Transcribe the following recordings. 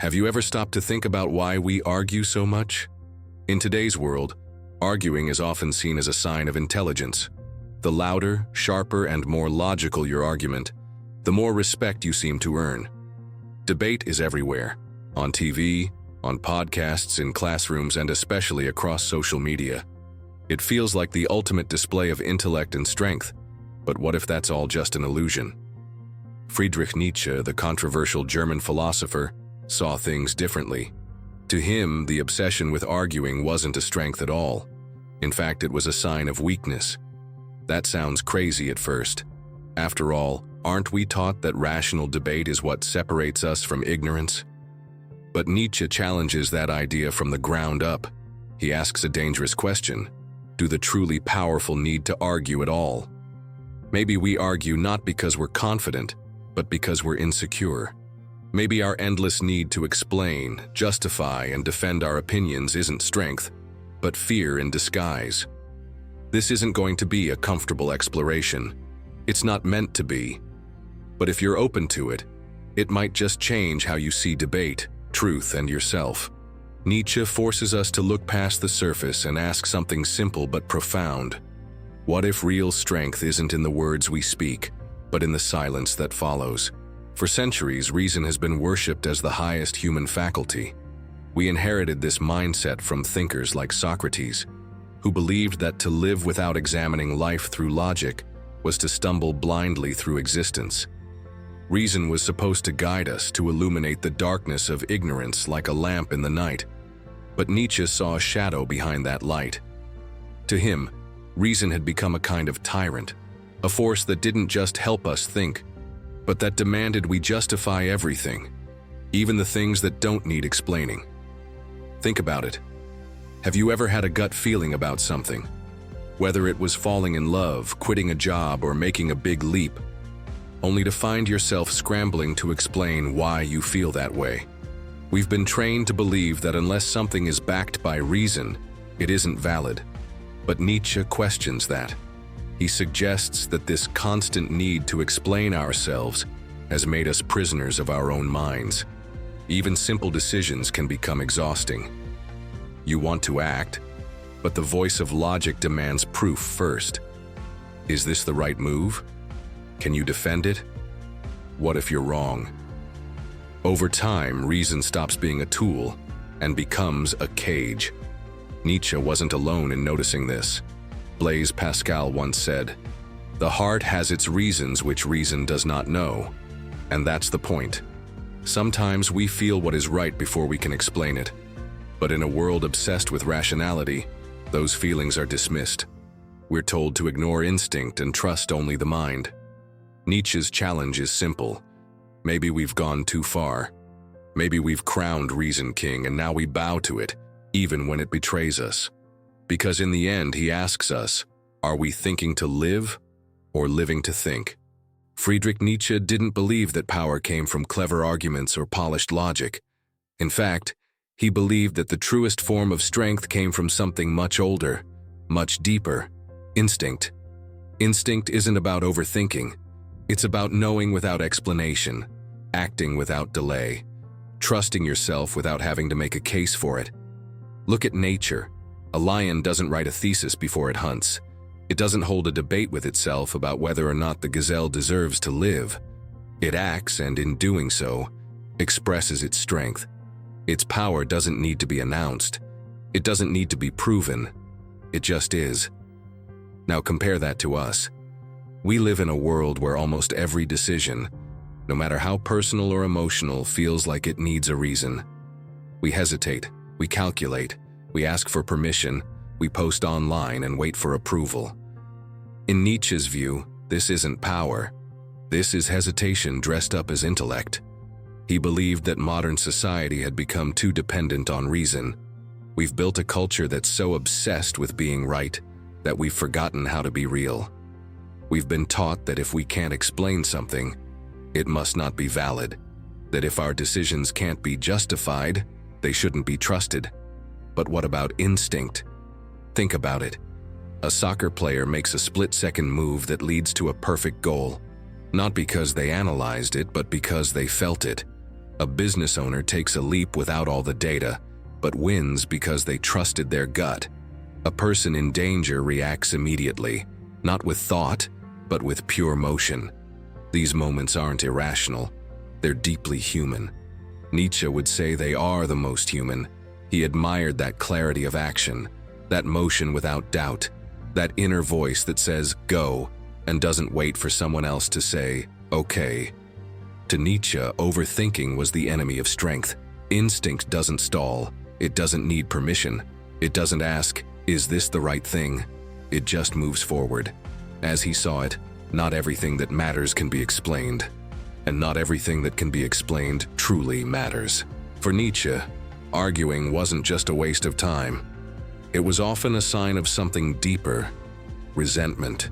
Have you ever stopped to think about why we argue so much? In today's world, arguing is often seen as a sign of intelligence. The louder, sharper, and more logical your argument, the more respect you seem to earn. Debate is everywhere, on TV, on podcasts, in classrooms, and especially across social media. It feels like the ultimate display of intellect and strength, but what if that's all just an illusion? Friedrich Nietzsche, the controversial German philosopher, saw things differently. To him, the obsession with arguing wasn't a strength at all. In fact, it was a sign of weakness. That sounds crazy at first. After all, aren't we taught that rational debate is what separates us from ignorance? But Nietzsche challenges that idea from the ground up. He asks a dangerous question. Do the truly powerful need to argue at all? Maybe we argue not because we're confident, but because we're insecure. Maybe our endless need to explain, justify, and defend our opinions isn't strength, but fear in disguise. This isn't going to be a comfortable exploration. It's not meant to be. But if you're open to it, it might just change how you see debate, truth, and yourself. Nietzsche forces us to look past the surface and ask something simple but profound. What if real strength isn't in the words we speak, but in the silence that follows? For centuries, reason has been worshipped as the highest human faculty. We inherited this mindset from thinkers like Socrates, who believed that to live without examining life through logic was to stumble blindly through existence. Reason was supposed to guide us, to illuminate the darkness of ignorance like a lamp in the night. But Nietzsche saw a shadow behind that light. To him, reason had become a kind of tyrant, a force that didn't just help us think, but that demanded we justify everything, even the things that don't need explaining. Think about it. Have you ever had a gut feeling about something? Whether it was falling in love, quitting a job, or making a big leap, only to find yourself scrambling to explain why you feel that way. We've been trained to believe that unless something is backed by reason, it isn't valid. But Nietzsche questions that. He suggests that this constant need to explain ourselves has made us prisoners of our own minds. Even simple decisions can become exhausting. You want to act, but the voice of logic demands proof first. Is this the right move? Can you defend it? What if you're wrong? Over time, reason stops being a tool and becomes a cage. Nietzsche wasn't alone in noticing this. Blaise Pascal once said, "The heart has its reasons which reason does not know." And that's the point. Sometimes we feel what is right before we can explain it. But in a world obsessed with rationality, those feelings are dismissed. We're told to ignore instinct and trust only the mind. Nietzsche's challenge is simple. Maybe we've gone too far. Maybe we've crowned reason king and now we bow to it, even when it betrays us. Because in the end, he asks us, are we thinking to live or living to think? Friedrich Nietzsche didn't believe that power came from clever arguments or polished logic. In fact, he believed that the truest form of strength came from something much older, much deeper: instinct. Instinct isn't about overthinking. It's about knowing without explanation, acting without delay, trusting yourself without having to make a case for it. Look at nature. A lion doesn't write a thesis before it hunts. It doesn't hold a debate with itself about whether or not the gazelle deserves to live. It acts, and in doing so, expresses its strength. Its power doesn't need to be announced. It doesn't need to be proven. It just is. Now compare that to us. We live in a world where almost every decision, no matter how personal or emotional, feels like it needs a reason. We hesitate, we calculate, we ask for permission, we post online and wait for approval. In Nietzsche's view, this isn't power. This is hesitation dressed up as intellect. He believed that modern society had become too dependent on reason. We've built a culture that's so obsessed with being right that we've forgotten how to be real. We've been taught that if we can't explain something, it must not be valid. That if our decisions can't be justified, they shouldn't be trusted. But what about instinct? Think about it. A soccer player makes a split-second move that leads to a perfect goal, not because they analyzed it, but because they felt it. A business owner takes a leap without all the data, but wins because they trusted their gut. A person in danger reacts immediately, not with thought, but with pure motion. These moments aren't irrational, they're deeply human. Nietzsche would say they are the most human. He admired that clarity of action, that motion without doubt, that inner voice that says, go, and doesn't wait for someone else to say, okay. To Nietzsche, overthinking was the enemy of strength. Instinct doesn't stall. It doesn't need permission. It doesn't ask, is this the right thing? It just moves forward. As he saw it, not everything that matters can be explained. And not everything that can be explained truly matters. For Nietzsche, arguing wasn't just a waste of time. It was often a sign of something deeper, resentment.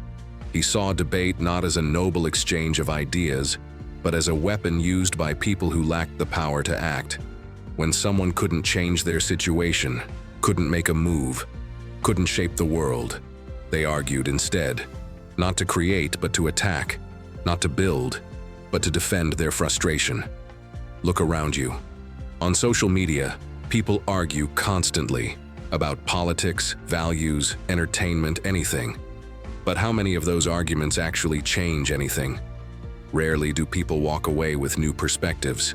He saw debate not as a noble exchange of ideas, but as a weapon used by people who lacked the power to act. When someone couldn't change their situation, couldn't make a move, couldn't shape the world, they argued instead. Not to create, but to attack. Not to build, but to defend their frustration. Look around you. On social media, people argue constantly about politics, values, entertainment, anything. But how many of those arguments actually change anything? Rarely do people walk away with new perspectives.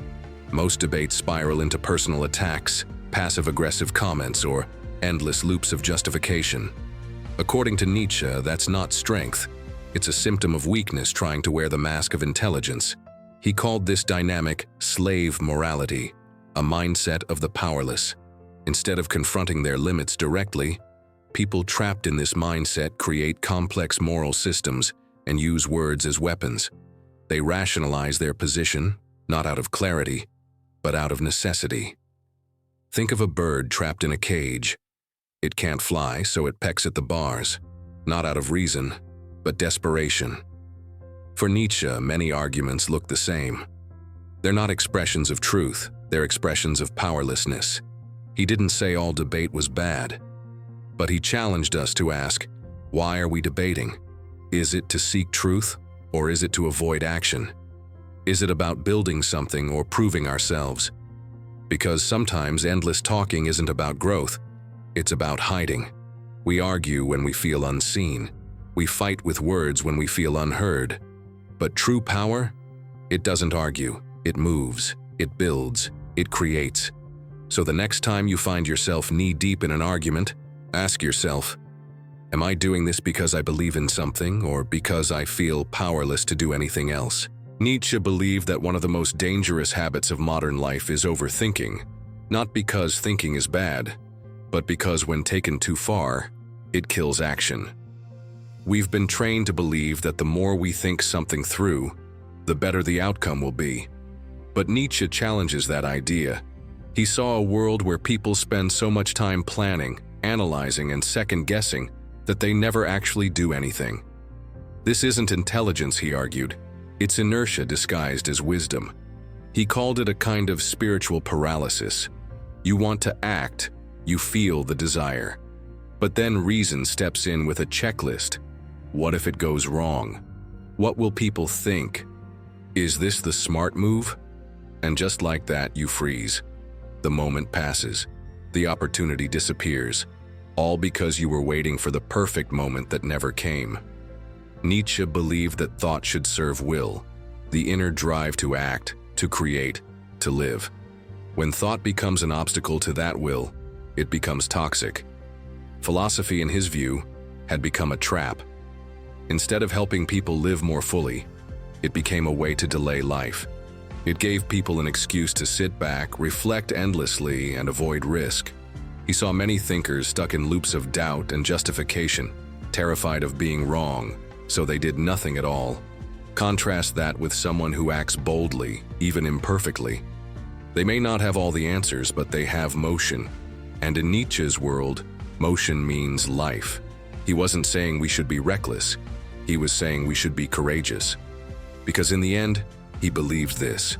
Most debates spiral into personal attacks, passive-aggressive comments, or endless loops of justification. According to Nietzsche, that's not strength. It's a symptom of weakness trying to wear the mask of intelligence. He called this dynamic slave morality, a mindset of the powerless. Instead of confronting their limits directly, people trapped in this mindset create complex moral systems and use words as weapons. They rationalize their position, not out of clarity, but out of necessity. Think of a bird trapped in a cage. It can't fly, so it pecks at the bars, not out of reason, but desperation. For Nietzsche, many arguments look the same. They're not expressions of truth, they're expressions of powerlessness. He didn't say all debate was bad, but he challenged us to ask, why are we debating? Is it to seek truth, or is it to avoid action? Is it about building something or proving ourselves? Because sometimes endless talking isn't about growth, it's about hiding. We argue when we feel unseen. We fight with words when we feel unheard. But true power? It doesn't argue. It moves. It builds. It creates. So the next time you find yourself knee-deep in an argument, ask yourself, am I doing this because I believe in something or because I feel powerless to do anything else? Nietzsche believed that one of the most dangerous habits of modern life is overthinking, not because thinking is bad, but because when taken too far, it kills action. We've been trained to believe that the more we think something through, the better the outcome will be. But Nietzsche challenges that idea. He saw a world where people spend so much time planning, analyzing, and second-guessing that they never actually do anything. This isn't intelligence, he argued. It's inertia disguised as wisdom. He called it a kind of spiritual paralysis. You want to act, you feel the desire. But then reason steps in with a checklist. What if it goes wrong? What will people think? Is this the smart move? And just like that, you freeze. The moment passes. The opportunity disappears. All because you were waiting for the perfect moment that never came. Nietzsche believed that thought should serve will, the inner drive to act, to create, to live. When thought becomes an obstacle to that will, it becomes toxic. Philosophy, in his view, had become a trap. Instead of helping people live more fully, it became a way to delay life. It gave people an excuse to sit back, reflect endlessly, and avoid risk. He saw many thinkers stuck in loops of doubt and justification, terrified of being wrong, so they did nothing at all. Contrast that with someone who acts boldly, even imperfectly. They may not have all the answers, but they have motion. And in Nietzsche's world, motion means life. He wasn't saying we should be reckless. He was saying we should be courageous. Because in the end, he believed this.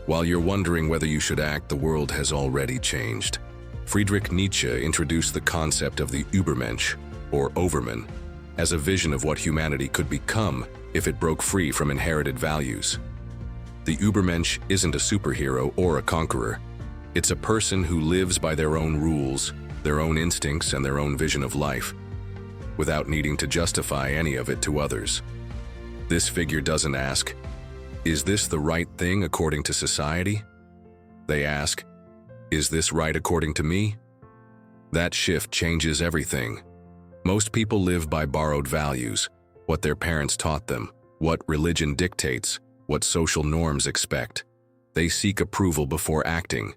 While you're wondering whether you should act, the world has already changed. Friedrich Nietzsche introduced the concept of the Ubermensch, or Overman, as a vision of what humanity could become if it broke free from inherited values. The Ubermensch isn't a superhero or a conqueror. It's a person who lives by their own rules, their own instincts, and their own vision of life, without needing to justify any of it to others. This figure doesn't ask, "Is this the right thing according to society?" They ask, "Is this right according to me?" That shift changes everything. Most people live by borrowed values, what their parents taught them, what religion dictates, what social norms expect. They seek approval before acting.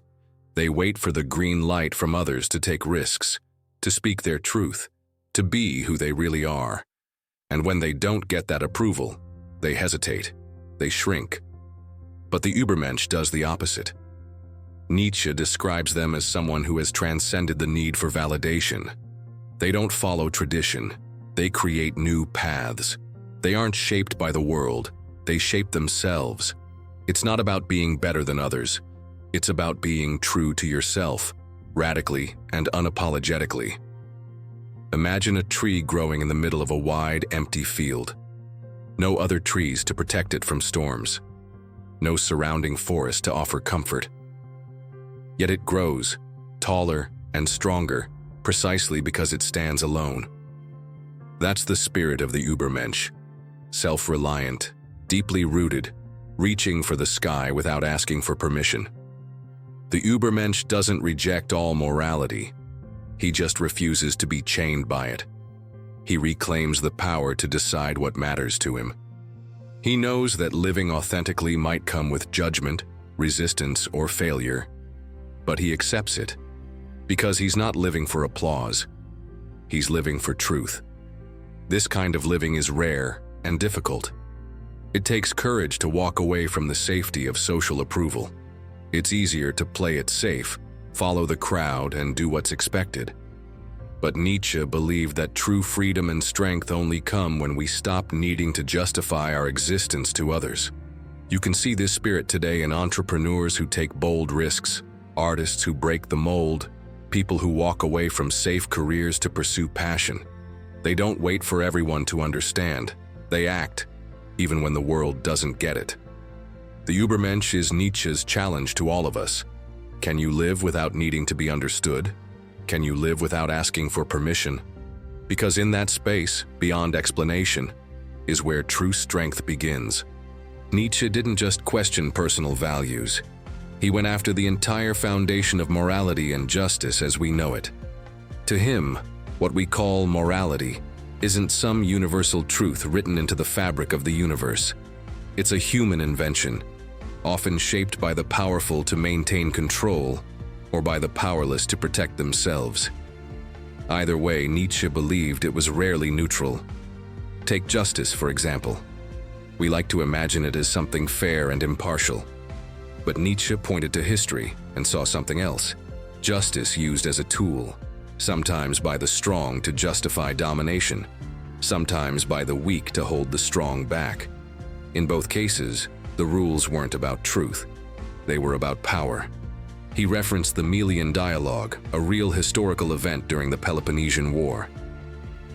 They wait for the green light from others to take risks, to speak their truth, to be who they really are. And when they don't get that approval, they hesitate, they shrink. But the Ubermensch does the opposite. Nietzsche describes them as someone who has transcended the need for validation. They don't follow tradition, they create new paths. They aren't shaped by the world, they shape themselves. It's not about being better than others. It's about being true to yourself, radically and unapologetically. Imagine a tree growing in the middle of a wide, empty field. No other trees to protect it from storms. No surrounding forest to offer comfort. Yet it grows, taller and stronger, precisely because it stands alone. That's the spirit of the Ubermensch. Self-reliant, deeply rooted, reaching for the sky without asking for permission. The Ubermensch doesn't reject all morality. He just refuses to be chained by it. He reclaims the power to decide what matters to him. He knows that living authentically might come with judgment, resistance, or failure, but he accepts it because he's not living for applause. He's living for truth. This kind of living is rare and difficult. It takes courage to walk away from the safety of social approval. It's easier to play it safe, follow the crowd, and do what's expected. But Nietzsche believed that true freedom and strength only come when we stop needing to justify our existence to others. You can see this spirit today in entrepreneurs who take bold risks, artists who break the mold, people who walk away from safe careers to pursue passion. They don't wait for everyone to understand. They act, even when the world doesn't get it. The Ubermensch is Nietzsche's challenge to all of us. Can you live without needing to be understood? Can you live without asking for permission? Because in that space, beyond explanation, is where true strength begins. Nietzsche didn't just question personal values. He went after the entire foundation of morality and justice as we know it. To him, what we call morality isn't some universal truth written into the fabric of the universe. It's a human invention, often shaped by the powerful to maintain control or by the powerless to protect themselves. Either way, Nietzsche believed it was rarely neutral. Take justice, for example. We like to imagine it as something fair and impartial. But Nietzsche pointed to history and saw something else. Justice used as a tool, sometimes by the strong to justify domination, sometimes by the weak to hold the strong back. In both cases, the rules weren't about truth. They were about power. He referenced the Melian dialogue, a real historical event during the Peloponnesian War.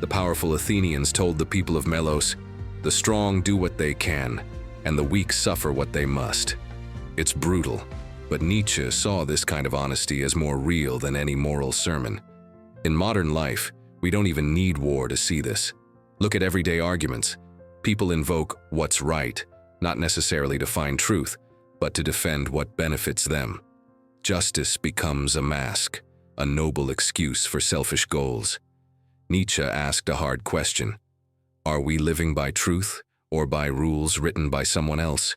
The powerful Athenians told the people of Melos, "The strong do what they can, and the weak suffer what they must." It's brutal, but Nietzsche saw this kind of honesty as more real than any moral sermon. In modern life, we don't even need war to see this. Look at everyday arguments. People invoke what's right, not necessarily to find truth, but to defend what benefits them. Justice becomes a mask, a noble excuse for selfish goals. Nietzsche asked a hard question. Are we living by truth or by rules written by someone else?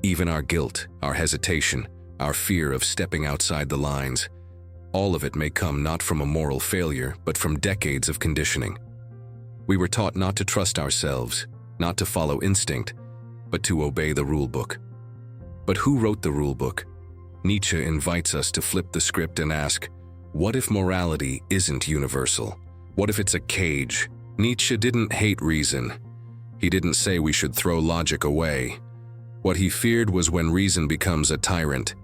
Even our guilt, our hesitation, our fear of stepping outside the lines, all of it may come not from a moral failure, but from decades of conditioning. We were taught not to trust ourselves, not to follow instinct, but to obey the rulebook. But who wrote the rulebook? Nietzsche invites us to flip the script and ask, what if morality isn't universal? What if it's a cage? Nietzsche didn't hate reason. He didn't say we should throw logic away. What he feared was when reason becomes a tyrant,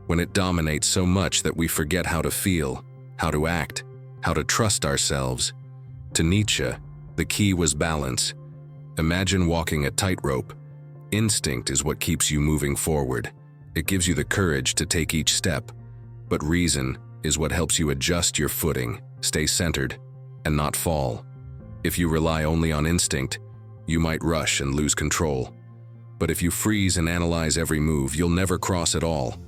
when it dominates so much that we forget how to feel, how to act, how to trust ourselves. To Nietzsche, the key was balance. Imagine walking a tightrope. Instinct is what keeps you moving forward. It gives you the courage to take each step. But reason is what helps you adjust your footing, stay centered, and not fall. If you rely only on instinct, you might rush and lose control. But if you freeze and analyze every move, you'll never cross at all.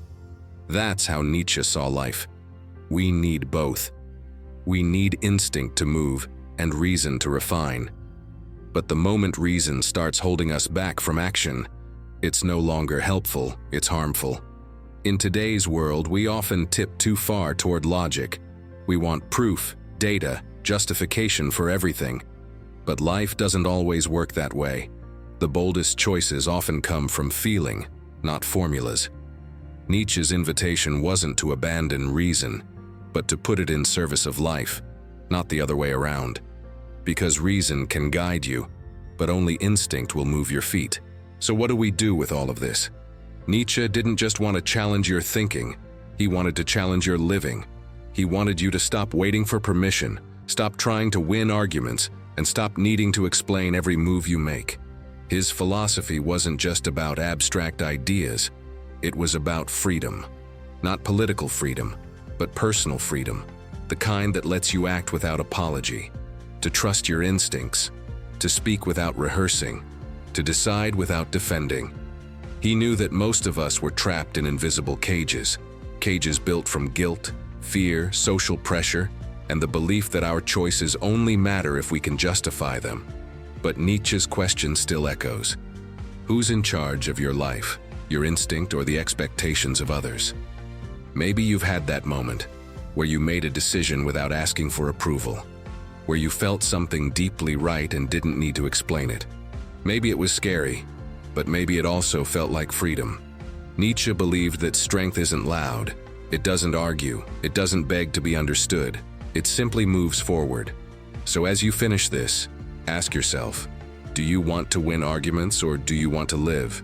That's how Nietzsche saw life. We need both. We need instinct to move and reason to refine. But the moment reason starts holding us back from action, it's no longer helpful, it's harmful. In today's world, we often tip too far toward logic. We want proof, data, justification for everything. But life doesn't always work that way. The boldest choices often come from feeling, not formulas. Nietzsche's invitation wasn't to abandon reason, but to put it in service of life, not the other way around. Because reason can guide you, but only instinct will move your feet. So what do we do with all of this? Nietzsche didn't just want to challenge your thinking, he wanted to challenge your living. He wanted you to stop waiting for permission, stop trying to win arguments, and stop needing to explain every move you make. His philosophy wasn't just about abstract ideas, it was about freedom. Not political freedom, but personal freedom, the kind that lets you act without apology, to trust your instincts, to speak without rehearsing, to decide without defending. He knew that most of us were trapped in invisible cages, cages built from guilt, fear, social pressure, and the belief that our choices only matter if we can justify them. But Nietzsche's question still echoes. Who's in charge of your life, your instinct or the expectations of others? Maybe you've had that moment where you made a decision without asking for approval, where you felt something deeply right and didn't need to explain it. Maybe it was scary, but maybe it also felt like freedom. Nietzsche believed that strength isn't loud, it doesn't argue, it doesn't beg to be understood, it simply moves forward. So as you finish this, ask yourself, do you want to win arguments or do you want to live?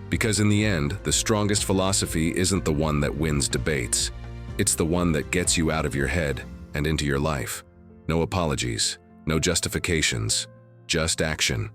Because in the end, the strongest philosophy isn't the one that wins debates. It's the one that gets you out of your head and into your life. No apologies, no justifications, just action.